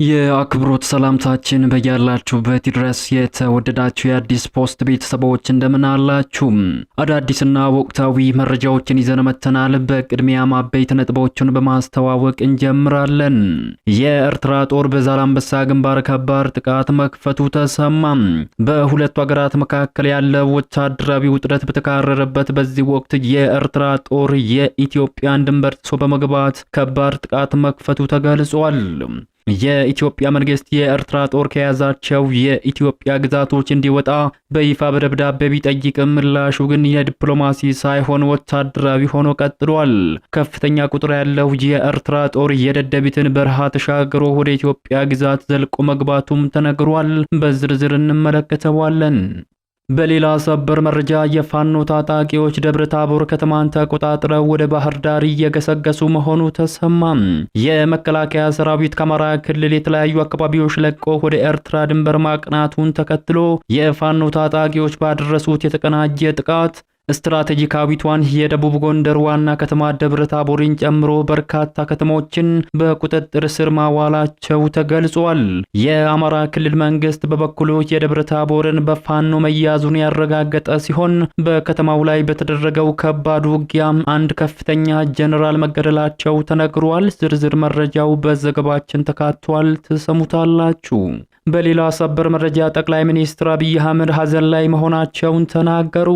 የአክብሮት ሰላምታችን በያላችሁበት ድረስ የተወደዳችሁ የአዲስ ፖስት ቤተሰቦች እንደምን አላችሁ? አዳዲስና ወቅታዊ መረጃዎችን ይዘን መጥተናል። በቅድሚያም አበይት ነጥቦችን በማስተዋወቅ እንጀምራለን። የኤርትራ ጦር በዛላምበሳ ግንባር ከባድ ጥቃት መክፈቱ ተሰማ። በሁለቱ ሀገራት መካከል ያለው ወታደራዊ ውጥረት በተካረረበት በዚህ ወቅት የኤርትራ ጦር የኢትዮጵያን ድንበር ጥሶ በመግባት ከባድ ጥቃት መክፈቱ ተገልጿል። የኢትዮጵያ መንግስት የኤርትራ ጦር ከያዛቸው የኢትዮጵያ ግዛቶች እንዲወጣ በይፋ በደብዳቤ ቢጠይቅም ምላሹ ግን የዲፕሎማሲ ሳይሆን ወታደራዊ ሆኖ ቀጥሏል። ከፍተኛ ቁጥር ያለው የኤርትራ ጦር የደደቢትን በረሃ ተሻግሮ ወደ ኢትዮጵያ ግዛት ዘልቆ መግባቱም ተነግሯል። በዝርዝር እንመለከተዋለን። በሌላ ሰበር መረጃ የፋኖ ታጣቂዎች ደብረታቦር ከተማን ተቆጣጥረው ወደ ባህር ዳር እየገሰገሱ መሆኑ ተሰማ። የመከላከያ ሰራዊት ከአማራ ክልል የተለያዩ አካባቢዎች ለቆ ወደ ኤርትራ ድንበር ማቅናቱን ተከትሎ የፋኖ ታጣቂዎች ባደረሱት የተቀናጀ ጥቃት ስትራቴጂካዊቷን የደቡብ ጎንደር ዋና ከተማ ደብረታቦርን ጨምሮ በርካታ ከተሞችን በቁጥጥር ስር ማዋላቸው ተገልጿል። የአማራ ክልል መንግስት በበኩሉ የደብረታቦርን በፋኖ መያዙን ያረጋገጠ ሲሆን በከተማው ላይ በተደረገው ከባድ ውጊያም አንድ ከፍተኛ ጀነራል መገደላቸው ተነግሯል። ዝርዝር መረጃው በዘገባችን ተካቷል፣ ትሰሙታላችሁ። በሌላ ሰበር መረጃ ጠቅላይ ሚኒስትር አብይ አህመድ ሐዘን ላይ መሆናቸውን ተናገሩ።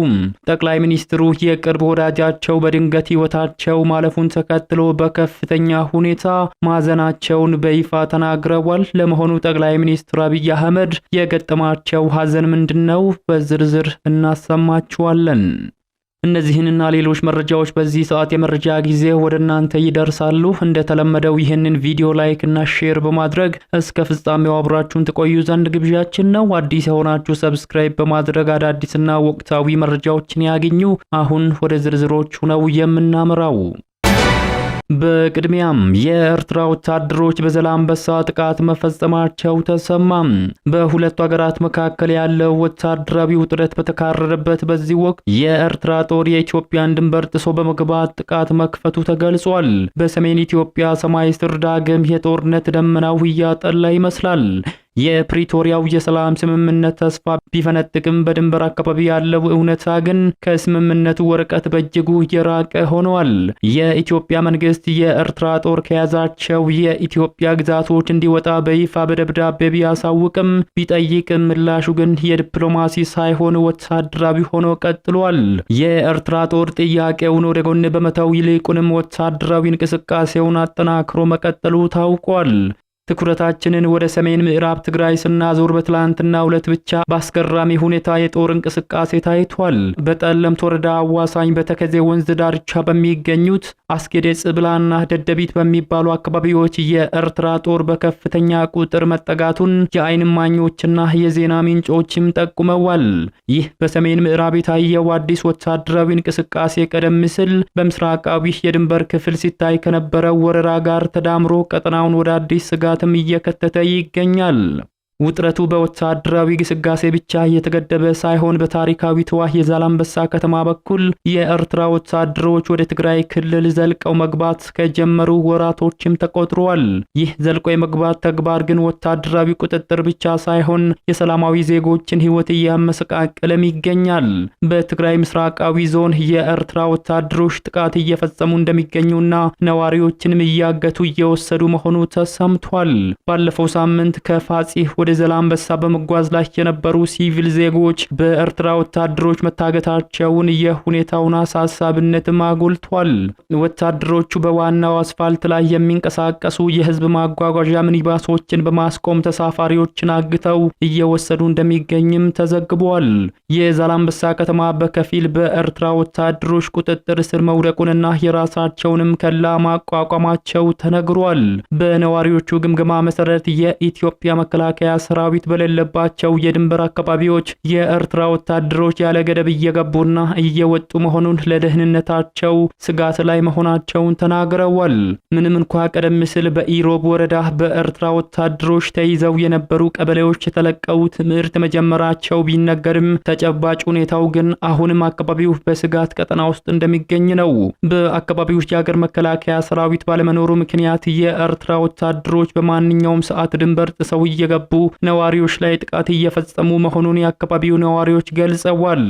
ጠቅላይ ሚኒስትሩ የቅርብ ወዳጃቸው በድንገት ህይወታቸው ማለፉን ተከትሎ በከፍተኛ ሁኔታ ማዘናቸውን በይፋ ተናግረዋል። ለመሆኑ ጠቅላይ ሚኒስትር አብይ አህመድ የገጠማቸው ሐዘን ምንድነው? በዝርዝር እናሰማችኋለን። እነዚህንና ሌሎች መረጃዎች በዚህ ሰዓት የመረጃ ጊዜ ወደ እናንተ ይደርሳሉ። እንደተለመደው ይህንን ቪዲዮ ላይክ እና ሼር በማድረግ እስከ ፍጻሜው አብራችሁን ትቆዩ ዘንድ ግብዣችን ነው። አዲስ የሆናችሁ ሰብስክራይብ በማድረግ አዳዲስና ወቅታዊ መረጃዎችን ያገኙ። አሁን ወደ ዝርዝሮቹ ነው የምናመራው። በቅድሚያም የኤርትራ ወታደሮች በዛላምበሳ ጥቃት መፈጸማቸው ተሰማ። በሁለቱ ሀገራት መካከል ያለው ወታደራዊ ውጥረት በተካረረበት በዚህ ወቅት የኤርትራ ጦር የኢትዮጵያን ድንበር ጥሶ በመግባት ጥቃት መክፈቱ ተገልጿል። በሰሜን ኢትዮጵያ ሰማይ ስር ዳግም የጦርነት ደመናው እያጠላ ይመስላል። የፕሪቶሪያው የሰላም ስምምነት ተስፋ ቢፈነጥቅም በድንበር አካባቢ ያለው እውነታ ግን ከስምምነቱ ወረቀት በእጅጉ የራቀ ሆኗል። የኢትዮጵያ መንግስት የኤርትራ ጦር ከያዛቸው የኢትዮጵያ ግዛቶች እንዲወጣ በይፋ በደብዳቤ ቢያሳውቅም ቢጠይቅም ምላሹ ግን የዲፕሎማሲ ሳይሆን ወታደራዊ ሆኖ ቀጥሏል። የኤርትራ ጦር ጥያቄውን ወደ ጎን በመተው ይልቁንም ወታደራዊ እንቅስቃሴውን አጠናክሮ መቀጠሉ ታውቋል። ትኩረታችንን ወደ ሰሜን ምዕራብ ትግራይ ስናዞር በትላንትናው ዕለት ብቻ በአስገራሚ ሁኔታ የጦር እንቅስቃሴ ታይቷል። በጠለምት ወረዳ አዋሳኝ በተከዜ ወንዝ ዳርቻ በሚገኙት አስጌዴ ጽብላና ደደቢት በሚባሉ አካባቢዎች የኤርትራ ጦር በከፍተኛ ቁጥር መጠጋቱን የዓይን እማኞችና የዜና ምንጮችም ጠቁመዋል። ይህ በሰሜን ምዕራብ የታየው አዲስ ወታደራዊ እንቅስቃሴ ቀደም ሲል በምስራቃዊ የድንበር ክፍል ሲታይ ከነበረው ወረራ ጋር ተዳምሮ ቀጠናውን ወደ አዲስ ስጋት እየከተተ ይገኛል። ውጥረቱ በወታደራዊ ግስጋሴ ብቻ የተገደበ ሳይሆን በታሪካዊቷ የዛላምበሳ ከተማ በኩል የኤርትራ ወታደሮች ወደ ትግራይ ክልል ዘልቀው መግባት ከጀመሩ ወራቶችም ተቆጥረዋል። ይህ ዘልቆ የመግባት ተግባር ግን ወታደራዊ ቁጥጥር ብቻ ሳይሆን የሰላማዊ ዜጎችን ሕይወት እያመሰቃቀለም ይገኛል። በትግራይ ምስራቃዊ ዞን የኤርትራ ወታደሮች ጥቃት እየፈጸሙ እንደሚገኙና ነዋሪዎችንም እያገቱ እየወሰዱ መሆኑ ተሰምቷል። ባለፈው ሳምንት ከፋጺ ወደ ዛላምበሳ በመጓዝ ላይ የነበሩ ሲቪል ዜጎች በኤርትራ ወታደሮች መታገታቸውን የሁኔታውን አሳሳቢነትም አጎልቷል። ወታደሮቹ በዋናው አስፋልት ላይ የሚንቀሳቀሱ የህዝብ ማጓጓዣ ሚኒባሶችን በማስቆም ተሳፋሪዎችን አግተው እየወሰዱ እንደሚገኝም ተዘግቧል። የዛላምበሳ ከተማ በከፊል በኤርትራ ወታደሮች ቁጥጥር ስር መውደቁንና የራሳቸውንም ከላ ማቋቋማቸው ተነግሯል። በነዋሪዎቹ ግምገማ መሰረት የኢትዮጵያ መከላከያ ሰራዊት በሌለባቸው የድንበር አካባቢዎች የኤርትራ ወታደሮች ያለ ገደብ እየገቡና እየወጡ መሆኑን ለደህንነታቸው ስጋት ላይ መሆናቸውን ተናግረዋል። ምንም እንኳ ቀደም ሲል በኢሮብ ወረዳ በኤርትራ ወታደሮች ተይዘው የነበሩ ቀበሌዎች ተለቀው ትምህርት መጀመራቸው ቢነገርም ተጨባጭ ሁኔታው ግን አሁንም አካባቢው በስጋት ቀጠና ውስጥ እንደሚገኝ ነው። በአካባቢው የሀገር መከላከያ ሰራዊት ባለመኖሩ ምክንያት የኤርትራ ወታደሮች በማንኛውም ሰዓት ድንበር ጥሰው እየገቡ ነዋሪዎች ላይ ጥቃት እየፈጸሙ መሆኑን የአካባቢው ነዋሪዎች ገልጸዋል።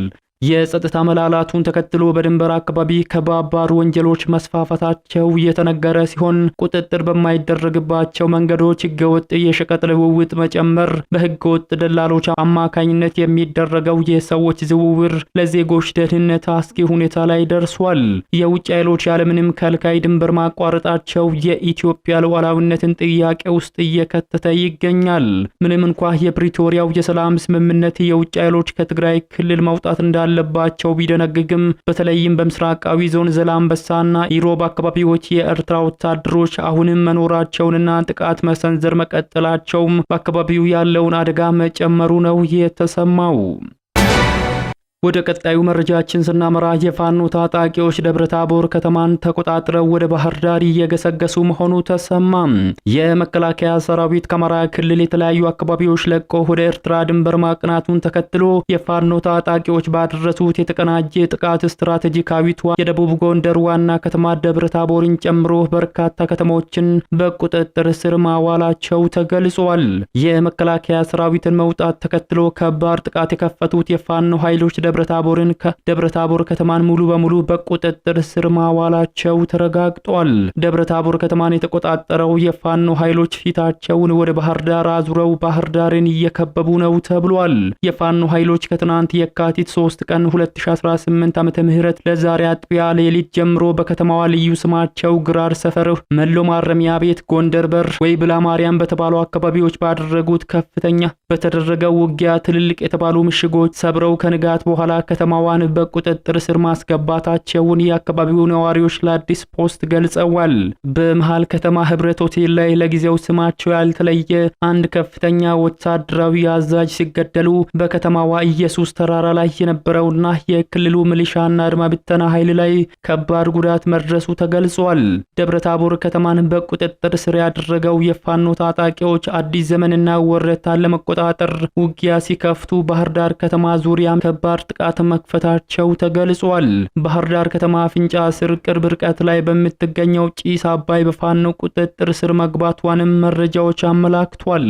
የጸጥታ መላላቱን ተከትሎ በድንበር አካባቢ ከባባድ ወንጀሎች መስፋፋታቸው የተነገረ ሲሆን ቁጥጥር በማይደረግባቸው መንገዶች ህገወጥ የሸቀጥ ልውውጥ መጨመር፣ በህገወጥ ደላሎች አማካኝነት የሚደረገው የሰዎች ዝውውር ለዜጎች ደህንነት አስጊ ሁኔታ ላይ ደርሷል። የውጭ ኃይሎች ያለምንም ከልካይ ድንበር ማቋረጣቸው የኢትዮጵያ ሉዓላዊነትን ጥያቄ ውስጥ እየከተተ ይገኛል። ምንም እንኳ የፕሪቶሪያው የሰላም ስምምነት የውጭ ኃይሎች ከትግራይ ክልል መውጣት እንዳለባቸው ቢደነግግም በተለይም በምስራቃዊ ዞን ዘላንበሳና ኢሮብ አካባቢዎች የኤርትራ ወታደሮች አሁንም መኖራቸውንና ጥቃት መሰንዘር መቀጠላቸውም በአካባቢው ያለውን አደጋ መጨመሩ ነው የተሰማው። ወደ ቀጣዩ መረጃችን ስናመራ የፋኖ ታጣቂዎች ደብረታቦር ከተማን ተቆጣጥረው ወደ ባህር ዳር እየገሰገሱ መሆኑ ተሰማ። የመከላከያ ሰራዊት ከአማራ ክልል የተለያዩ አካባቢዎች ለቆ ወደ ኤርትራ ድንበር ማቅናቱን ተከትሎ የፋኖ ታጣቂዎች ባደረሱት የተቀናጀ ጥቃት ስትራቴጂካዊቷ የደቡብ ጎንደር ዋና ከተማ ደብረታቦርን ጨምሮ በርካታ ከተሞችን በቁጥጥር ስር ማዋላቸው ተገልጿል። የመከላከያ ሰራዊትን መውጣት ተከትሎ ከባድ ጥቃት የከፈቱት የፋኖ ኃይሎች ደብረታቦር ከተማን ሙሉ በሙሉ በቁጥጥር ስር ማዋላቸው ተረጋግጧል። ደብረታቦር ከተማን የተቆጣጠረው የፋኖ ኃይሎች ፊታቸውን ወደ ባህር ዳር አዙረው ባህር ዳርን እየከበቡ ነው ተብሏል። የፋኖ ኃይሎች ከትናንት የካቲት 3 ቀን 2018 ዓ.ም ለዛሬ አጥቢያ ሌሊት ጀምሮ በከተማዋ ልዩ ስማቸው ግራር ሰፈር፣ መሎ ማረሚያ ቤት፣ ጎንደር በር፣ ወይብላ ማርያም በተባሉ አካባቢዎች ባደረጉት ከፍተኛ በተደረገው ውጊያ ትልልቅ የተባሉ ምሽጎች ሰብረው ከንጋት በኋላ ከተማዋን በቁጥጥር ስር ማስገባታቸውን የአካባቢው ነዋሪዎች ለአዲስ ፖስት ገልጸዋል። በመሃል ከተማ ህብረት ሆቴል ላይ ለጊዜው ስማቸው ያልተለየ አንድ ከፍተኛ ወታደራዊ አዛዥ ሲገደሉ በከተማዋ ኢየሱስ ተራራ ላይ የነበረውና የክልሉ ሚሊሻና አድማ ብተና ኃይል ላይ ከባድ ጉዳት መድረሱ ተገልጿል። ደብረታቦር ከተማን በቁጥጥር ስር ያደረገው የፋኖ ታጣቂዎች አዲስ ዘመንና ወረታን ለመቆጣጠር ውጊያ ሲከፍቱ ባህር ዳር ከተማ ዙሪያ ከባድ ጥቃት መክፈታቸው ተገልጿል። ባህር ዳር ከተማ አፍንጫ ስር ቅርብ ርቀት ላይ በምትገኘው ጪስ አባይ በፋኖ ቁጥጥር ስር መግባቷንም መረጃዎች አመላክቷል።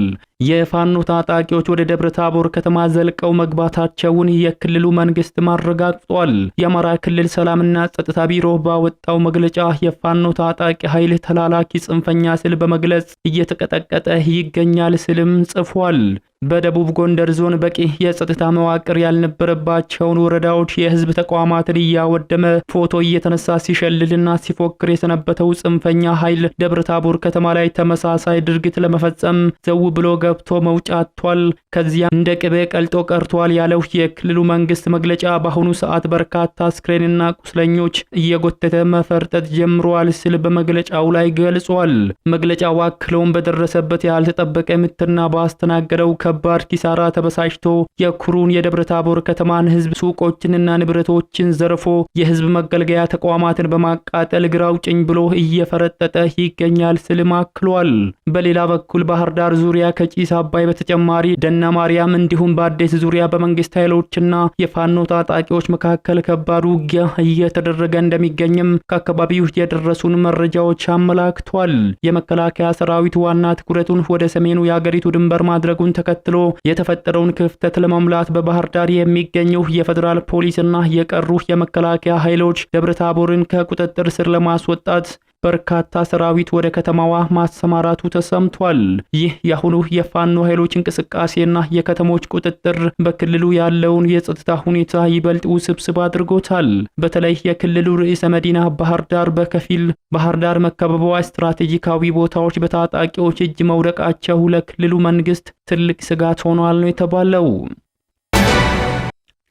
የፋኖ ታጣቂዎች ወደ ደብረታቦር ከተማ ዘልቀው መግባታቸውን የክልሉ መንግስት ማረጋግጧል። የአማራ ክልል ሰላምና ጸጥታ ቢሮ ባወጣው መግለጫ የፋኖ ታጣቂ ኃይል ተላላኪ ጽንፈኛ ሲል በመግለጽ እየተቀጠቀጠ ይገኛል ሲልም ጽፏል። በደቡብ ጎንደር ዞን በቂ የጸጥታ መዋቅር ያልነበረባቸውን ወረዳዎች የህዝብ ተቋማትን እያወደመ ፎቶ እየተነሳ ሲሸልልና ሲፎክር የሰነበተው ጽንፈኛ ኃይል ደብረታቦር ከተማ ላይ ተመሳሳይ ድርጊት ለመፈጸም ዘው ብሎ ገብቶ መውጫ አጥቷል፣ ከዚያ እንደ ቅቤ ቀልጦ ቀርቷል ያለው የክልሉ መንግስት መግለጫ በአሁኑ ሰዓት በርካታ አስክሬንና ቁስለኞች እየጎተተ መፈርጠጥ ጀምሯል ሲል በመግለጫው ላይ ገልጿል። መግለጫው አክሎም በደረሰበት ያልተጠበቀ ምትና ባስተናገደው ከባድ ኪሳራ ተበሳጭቶ የኩሩን የደብረታቦር ከተማን ህዝብ ሱቆችንና ንብረቶችን ዘርፎ የህዝብ መገልገያ ተቋማትን በማቃጠል ግራው ጭኝ ብሎ እየፈረጠጠ ይገኛል ሲልም አክሏል። በሌላ በኩል ባህር ዳር ዙሪያ ከጪስ አባይ በተጨማሪ ደና ማርያም እንዲሁም በአዴት ዙሪያ በመንግስት ኃይሎችና የፋኖ ታጣቂዎች መካከል ከባድ ውጊያ እየተደረገ እንደሚገኝም ከአካባቢው የደረሱን መረጃዎች አመላክቷል። የመከላከያ ሰራዊት ዋና ትኩረቱን ወደ ሰሜኑ የአገሪቱ ድንበር ማድረጉን ተከትሎ የተፈጠረውን ክፍተት ለመሙላት በባህር ዳር የሚገኘው የፌደራል ፖሊስና የቀሩ የመከላከያ ኃይሎች ደብረታቦርን ከቁጥጥር ስር ለማስወጣት በርካታ ሰራዊት ወደ ከተማዋ ማሰማራቱ ተሰምቷል። ይህ የአሁኑ የፋኖ ኃይሎች እንቅስቃሴና የከተሞች ቁጥጥር በክልሉ ያለውን የጸጥታ ሁኔታ ይበልጥ ውስብስብ አድርጎታል። በተለይ የክልሉ ርዕሰ መዲና ባህር ዳር በከፊል ባህር ዳር መከበቧ፣ ስትራቴጂካዊ ቦታዎች በታጣቂዎች እጅ መውደቃቸው ለክልሉ መንግስት ትልቅ ስጋት ሆኗል ነው የተባለው።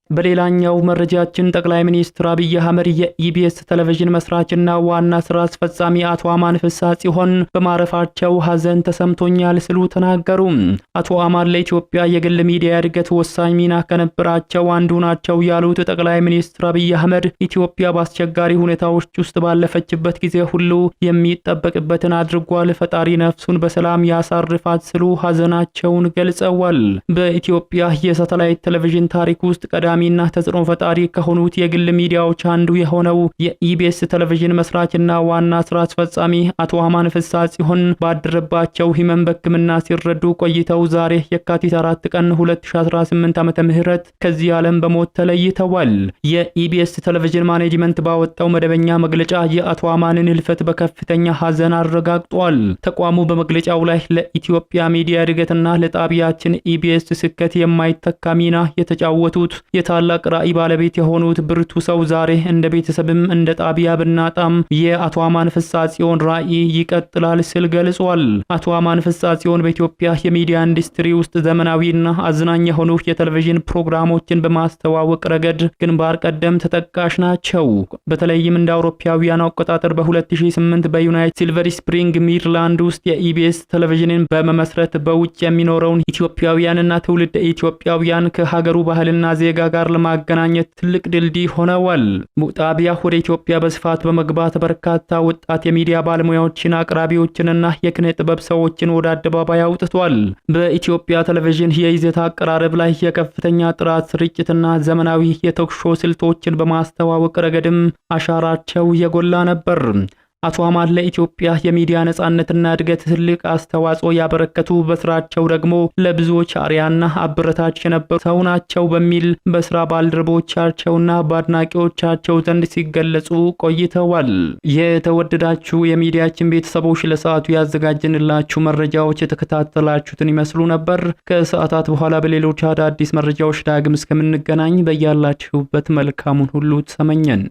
በሌላኛው መረጃችን ጠቅላይ ሚኒስትር አብይ አህመድ የኢቢኤስ ቴሌቪዥን መስራችና ዋና ስራ አስፈጻሚ አቶ አማን ፍስሐ ጽዮን በማረፋቸው ሐዘን ተሰምቶኛል ሲሉ ተናገሩ። አቶ አማን ለኢትዮጵያ የግል ሚዲያ እድገት ወሳኝ ሚና ከነበራቸው አንዱ ናቸው ያሉት ጠቅላይ ሚኒስትር አብይ አህመድ ኢትዮጵያ በአስቸጋሪ ሁኔታዎች ውስጥ ባለፈችበት ጊዜ ሁሉ የሚጠበቅበትን አድርጓል፣ ፈጣሪ ነፍሱን በሰላም ያሳርፋት ሲሉ ሐዘናቸውን ገልጸዋል። በኢትዮጵያ የሳተላይት ቴሌቪዥን ታሪክ ውስጥ ቀዳሚና ተጽዕኖ ፈጣሪ ከሆኑት የግል ሚዲያዎች አንዱ የሆነው የኢቢኤስ ቴሌቪዥን መስራችና ዋና ስራ አስፈጻሚ አቶ አማን ፍስሐ ጽዮን ባደረባቸው ህመም በሕክምና ሲረዱ ቆይተው ዛሬ የካቲት 4 ቀን 2018 ዓመተ ምህረት ከዚህ ዓለም በሞት ተለይተዋል። የኢቢኤስ ቴሌቪዥን ማኔጅመንት ባወጣው መደበኛ መግለጫ የአቶ አማንን ህልፈት በከፍተኛ ሐዘን አረጋግጧል። ተቋሙ በመግለጫው ላይ ለኢትዮጵያ ሚዲያ እድገትና ለጣቢያችን ኢቢኤስ ስኬት የማይተካ ሚና የተጫወቱት የታላቅ ራዕይ ባለቤት የሆኑት ብርቱ ሰው ዛሬ እንደ ቤተሰብም እንደ ጣቢያ ብናጣም የአቶ አማን ፍስሐ ጽዮን ራዕይ ይቀጥላል ሲል ገልጿል። አቶ አማን ፍስሐ ጽዮን በኢትዮጵያ የሚዲያ ኢንዱስትሪ ውስጥ ዘመናዊና አዝናኝ የሆኑ የቴሌቪዥን ፕሮግራሞችን በማስተዋወቅ ረገድ ግንባር ቀደም ተጠቃሽ ናቸው። በተለይም እንደ አውሮፓውያን አቆጣጠር በ2008 በዩናይትድ ሲልቨር ስፕሪንግ ሜሪላንድ ውስጥ የኢቢኤስ ቴሌቪዥንን በመመስረት በውጭ የሚኖረውን ኢትዮጵያውያንና ትውልደ ኢትዮጵያውያን ከሀገሩ ባህልና ዜጋ ጋር ለማገናኘት ትልቅ ድልድይ ሆነዋል። ጣቢያ ወደ ኢትዮጵያ በስፋት በመግባት በርካታ ወጣት የሚዲያ ባለሙያዎችን፣ አቅራቢዎችንና የኪነ ጥበብ ሰዎችን ወደ አደባባይ አውጥቷል። በኢትዮጵያ ቴሌቪዥን የይዘት አቀራረብ ላይ የከፍተኛ ጥራት ስርጭትና ዘመናዊ የቶክ ሾው ስልቶችን በማስተዋወቅ ረገድም አሻራቸው የጎላ ነበር። አቶ አማን ለኢትዮጵያ የሚዲያ ነጻነትና እድገት ትልቅ አስተዋጽኦ ያበረከቱ፣ በስራቸው ደግሞ ለብዙዎች አርያና አበረታች የነበሩ ሰው ናቸው በሚል በስራ ባልደረቦቻቸውና በአድናቂዎቻቸው ዘንድ ሲገለጹ ቆይተዋል። የተወደዳችሁ የሚዲያችን ቤተሰቦች ለሰዓቱ ያዘጋጀንላችሁ መረጃዎች የተከታተላችሁትን ይመስሉ ነበር። ከሰዓታት በኋላ በሌሎች አዳዲስ መረጃዎች ዳግም እስከምንገናኝ በያላችሁበት መልካሙን ሁሉ ተመኘን።